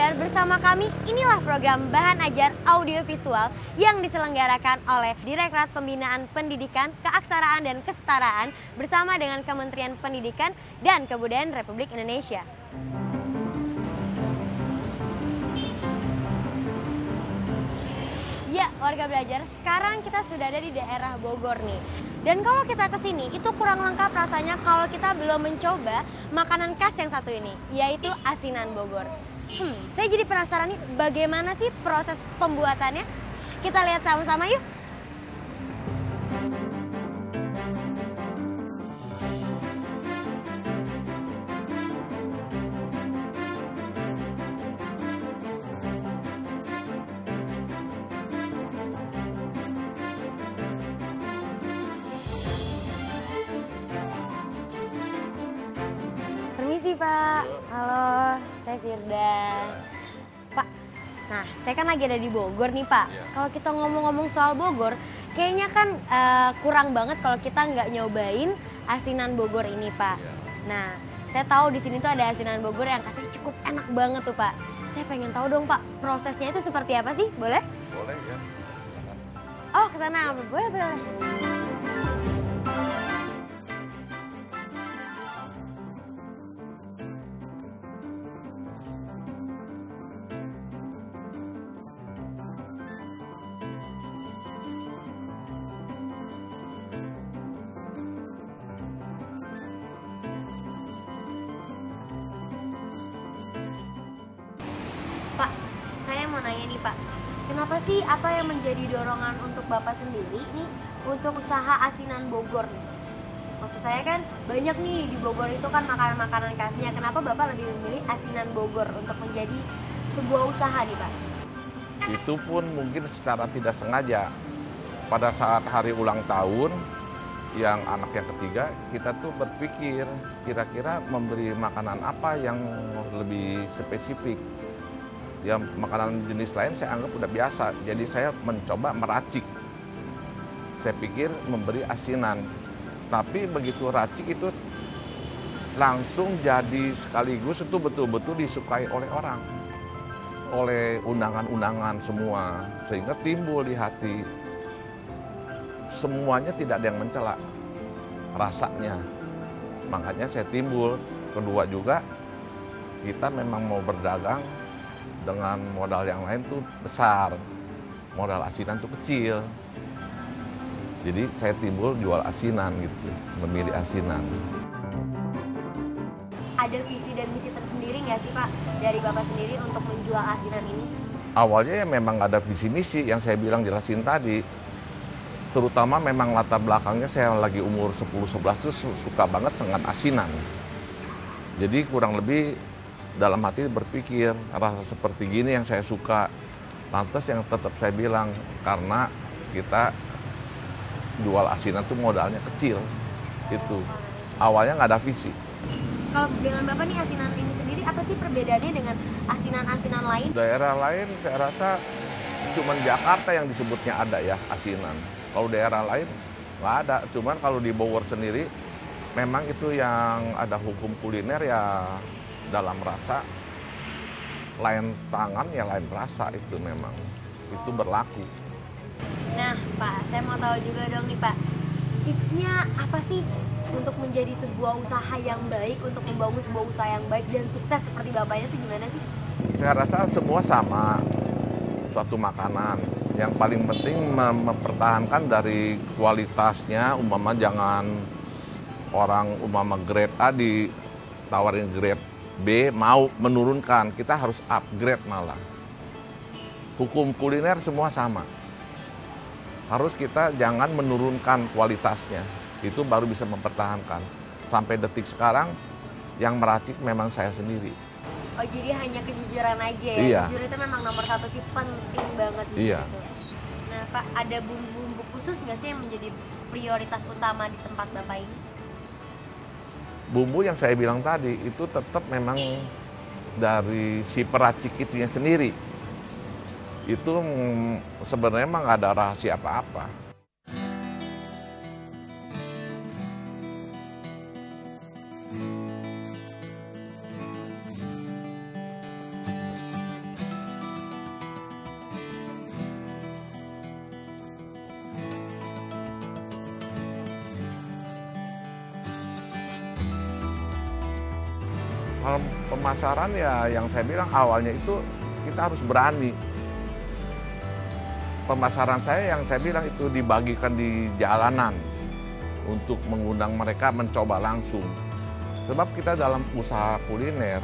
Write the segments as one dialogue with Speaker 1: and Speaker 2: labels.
Speaker 1: Belajar bersama kami, inilah program Bahan Ajar Audiovisual yang diselenggarakan oleh Direktorat Pembinaan Pendidikan, Keaksaraan dan Kesetaraan bersama dengan Kementerian Pendidikan dan Kebudayaan Republik Indonesia. Ya, warga belajar, sekarang kita sudah ada di daerah Bogor nih. Dan kalau kita kesini, itu kurang lengkap rasanya kalau kita belum mencoba makanan khas yang satu ini, yaitu asinan Bogor. Saya jadi penasaran nih, bagaimana sih proses pembuatannya? Kita lihat sama-sama yuk. Permisi Pak, halo, saya Firda. Pak, nah saya kan lagi ada di Bogor nih Pak. Kalau kita ngomong-ngomong soal Bogor, kayaknya kan kurang banget kalau kita nggak nyobain asinan Bogor ini Pak. Nah, saya tahu di sini tuh ada asinan Bogor yang katanya cukup enak banget tuh Pak. Saya pengen tahu dong Pak, prosesnya itu seperti apa sih? Boleh?
Speaker 2: Boleh ya, silakan.
Speaker 1: Oh, ke sana. Boleh, boleh. Pak, saya mau nanya nih Pak, kenapa sih apa yang menjadi dorongan untuk Bapak sendiri nih untuk usaha asinan Bogor nih? Maksud saya kan banyak nih di Bogor itu kan makanan-makanan khasnya, kenapa Bapak lebih memilih asinan Bogor untuk menjadi sebuah usaha nih Pak?
Speaker 2: Itu pun mungkin secara tidak sengaja. Pada saat hari ulang tahun, yang anak yang ketiga, kita tuh berpikir kira-kira memberi makanan apa yang lebih spesifik. Ya makanan jenis lain saya anggap udah biasa, jadi saya mencoba meracik. Saya pikir memberi asinan, tapi begitu racik itu langsung jadi sekaligus itu betul-betul disukai oleh orang, oleh undangan-undangan semua, sehingga timbul di hati semuanya tidak ada yang mencela rasanya. Makanya saya timbul. Kedua juga kita memang mau berdagang dengan modal yang lain tuh besar, modal asinan tuh kecil. Jadi saya timbul jual asinan gitu, memilih asinan.
Speaker 1: Ada visi dan misi tersendiri nggak sih Pak dari Bapak sendiri untuk menjual asinan ini?
Speaker 2: Awalnya ya memang ada visi misi yang saya bilang jelasin tadi. Terutama memang latar belakangnya saya lagi umur 10-11 tuh suka banget dengan asinan. Jadi kurang lebih dalam hati berpikir rasa seperti gini yang saya suka. Lantas yang tetap saya bilang karena kita jual asinan tuh modalnya kecil. Itu awalnya nggak ada visi.
Speaker 1: Kalau dengan Bapak nih asinan ini sendiri apa sih perbedaannya dengan asinan-asinan lain?
Speaker 2: Daerah lain saya rasa cuman Jakarta yang disebutnya ada ya asinan. Kalau daerah lain nggak ada. Cuman kalau di Bogor sendiri memang itu yang ada hukum kuliner ya dalam rasa, lain tangan ya lain rasa, itu memang itu berlaku.
Speaker 1: Nah Pak, saya mau tahu juga dong nih Pak, tipsnya apa sih untuk menjadi sebuah usaha yang baik, untuk membangun sebuah usaha yang baik dan sukses seperti Bapaknya itu gimana sih?
Speaker 2: Saya rasa semua sama, suatu makanan. Yang paling penting mempertahankan dari kualitasnya, umpama jangan orang umpama grade A ditawarin grade B mau menurunkan, kita harus upgrade malah. Hukum kuliner semua sama. Harus kita jangan menurunkan kualitasnya, itu baru bisa mempertahankan. Sampai detik sekarang yang meracik memang saya sendiri.
Speaker 1: Oh jadi hanya kejujuran aja ya?
Speaker 2: Iya.
Speaker 1: Jujur itu memang nomor satu sih, penting banget gitu.
Speaker 2: Iya.
Speaker 1: Nah Pak, ada bumbu-bumbu khusus nggak sih yang menjadi prioritas utama di tempat Bapak ini?
Speaker 2: Bumbu yang saya bilang tadi itu tetap memang dari si peracik itunya sendiri. Itu sebenarnya emang nggak ada rahasia apa-apa. Kalau pemasaran ya yang saya bilang awalnya itu kita harus berani. Pemasaran saya yang saya bilang itu dibagikan di jalanan untuk mengundang mereka mencoba langsung. Sebab kita dalam usaha kuliner,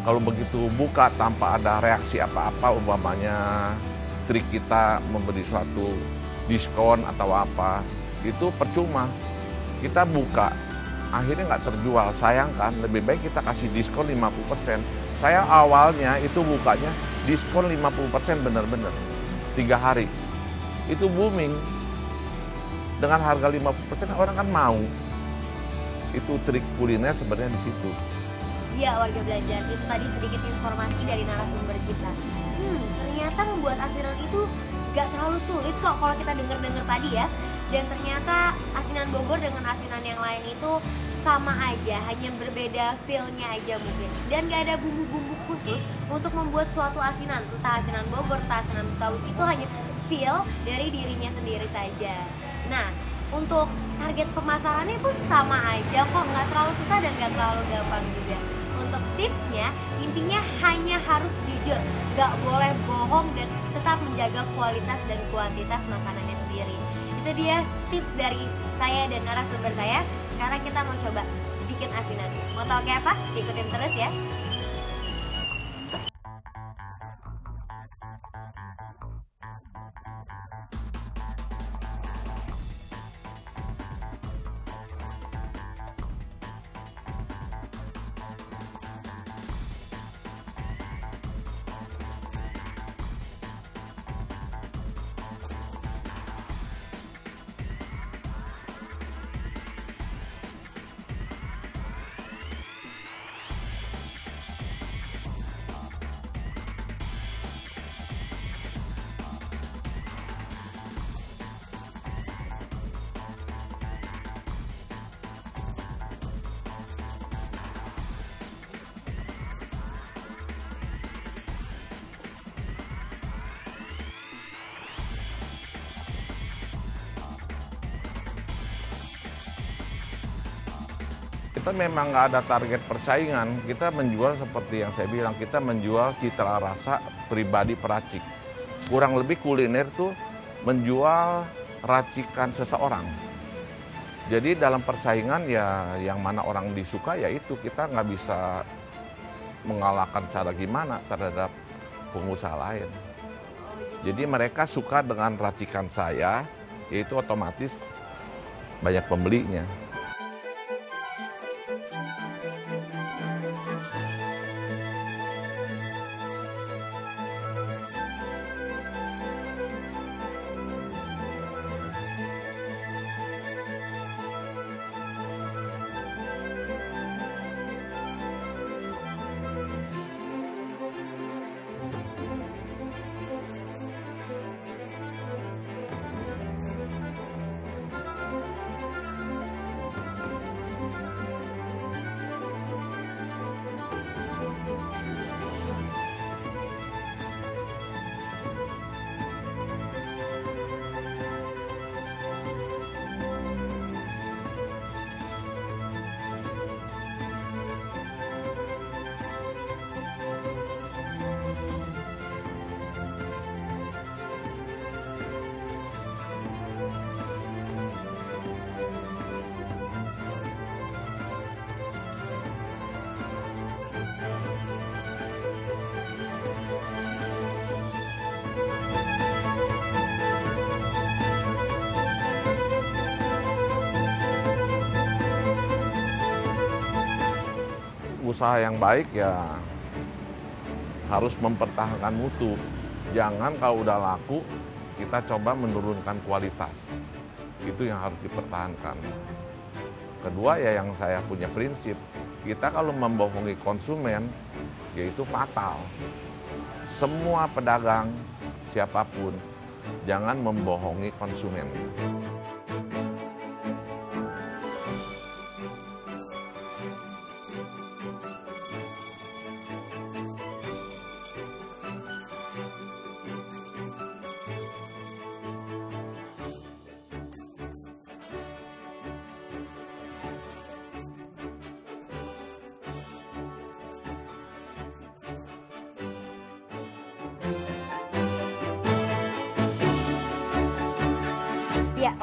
Speaker 2: kalau begitu buka tanpa ada reaksi apa-apa, umpamanya trik kita memberi suatu diskon atau apa, itu percuma. Kita buka, akhirnya nggak terjual, sayang kan, lebih baik kita kasih diskon 50%. Saya awalnya itu bukanya diskon 50% benar-benar, 3 hari. Itu booming. Dengan harga 50% orang kan mau. Itu trik kuliner sebenarnya di situ.
Speaker 1: Iya, warga belajar, itu tadi sedikit informasi dari narasumber kita. Ternyata membuat asinan itu gak terlalu sulit kok kalau kita denger-denger tadi ya. Dan ternyata asinan Bogor dengan asinan yang lain itu sama aja, hanya berbeda feel-nya aja mungkin. Dan gak ada bumbu-bumbu khusus untuk membuat suatu asinan. Entah asinan Bogor, entah asinan Betawi, itu hanya feel dari dirinya sendiri saja. Nah, untuk target pemasarannya pun sama aja kok, nggak terlalu susah dan nggak terlalu gampang juga. Untuk tipsnya, intinya hanya harus jujur, nggak boleh bohong dan tetap menjaga kualitas dan kuantitas makanannya sendiri. Itu dia tips dari saya dan narasumber saya. Sekarang kita mau coba bikin asinan. Mau tahu kayak apa? Ikutin terus ya.
Speaker 2: Kita memang nggak ada target persaingan, kita menjual seperti yang saya bilang, kita menjual citra rasa pribadi peracik. Kurang lebih kuliner tuh menjual racikan seseorang. Jadi dalam persaingan ya yang mana orang disuka ya itu, kita nggak bisa mengalahkan cara gimana terhadap pengusaha lain. Jadi mereka suka dengan racikan saya, yaitu otomatis banyak pembelinya. Usaha yang baik ya harus mempertahankan mutu. Jangan kalau udah laku, kita coba menurunkan kualitas. Itu yang harus dipertahankan. Kedua ya yang saya punya prinsip, kita kalau membohongi konsumen, yaitu fatal. Semua pedagang, siapapun, jangan membohongi konsumen.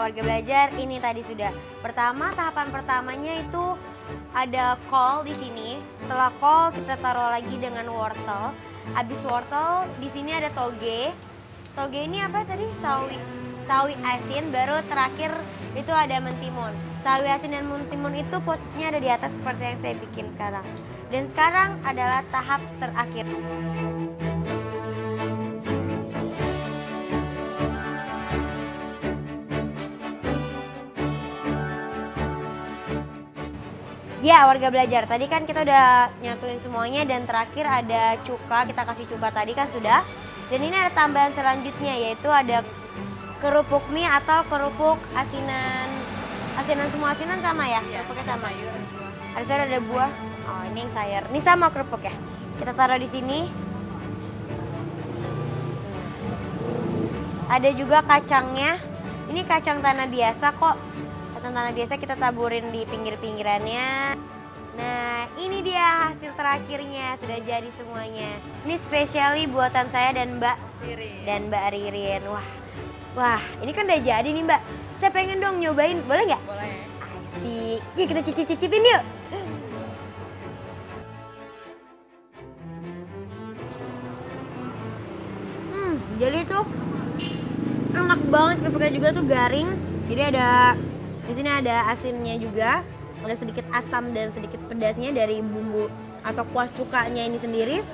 Speaker 1: warga belajar, ini tadi sudah. Pertama, tahapan pertamanya itu ada kol di sini. Setelah kol kita taruh lagi dengan wortel. Habis wortel di sini ada toge. Toge ini apa tadi? Sawi asin. Baru terakhir itu ada mentimun. Sawi asin dan mentimun itu posisinya ada di atas seperti yang saya bikin sekarang. Dan sekarang adalah tahap terakhir. Ya warga belajar, tadi kan kita udah nyatuin semuanya dan terakhir ada cuka, kita kasih cuka tadi kan sudah. Dan ini ada tambahan selanjutnya yaitu ada kerupuk mie atau kerupuk asinan. Asinan semua asinan sama ya?
Speaker 3: Iya,
Speaker 1: Kerupuknya sama.
Speaker 3: sayur.
Speaker 1: Ada sayur, ada buah. Oh ini yang sayur. Ini sama kerupuk ya? Kita taruh di sini. Ada juga kacangnya. Ini kacang tanah biasa kok. Kacang tanah biasa kita taburin di pinggir-pinggirannya. Nah ini dia hasil terakhirnya, sudah jadi semuanya. Ini spesiali buatan saya dan Mbak Ririn. Wah ini kan udah jadi nih Mbak. Saya pengen dong nyobain, boleh nggak?
Speaker 3: Boleh.
Speaker 1: Asik, yuk kita cicip-cicipin yuk. Jadi tuh enak banget, kerupuknya juga tuh garing. Jadi di sini ada asinnya juga, ada sedikit asam dan sedikit pedasnya dari bumbu atau kuas cukanya ini sendiri.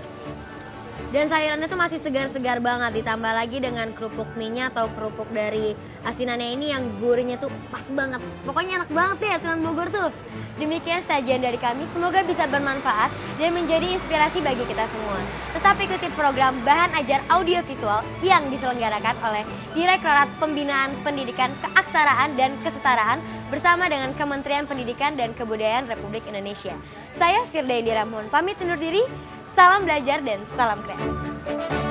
Speaker 1: Dan sayurannya tuh masih segar-segar banget, ditambah lagi dengan kerupuk mie-nya atau kerupuk dari asinannya ini yang gurihnya tuh pas banget. Pokoknya enak banget deh asinan Bogor tuh. Demikian sajian dari kami, semoga bisa bermanfaat dan menjadi inspirasi bagi kita semua. Tetap ikuti program Bahan Ajar Audiovisual yang diselenggarakan oleh Direktorat Pembinaan Pendidikan Keaksaraan dan Kesetaraan bersama dengan Kementerian Pendidikan dan Kebudayaan Republik Indonesia. Saya Firda Indira mohon pamit undur diri. Salam belajar dan salam kreatif.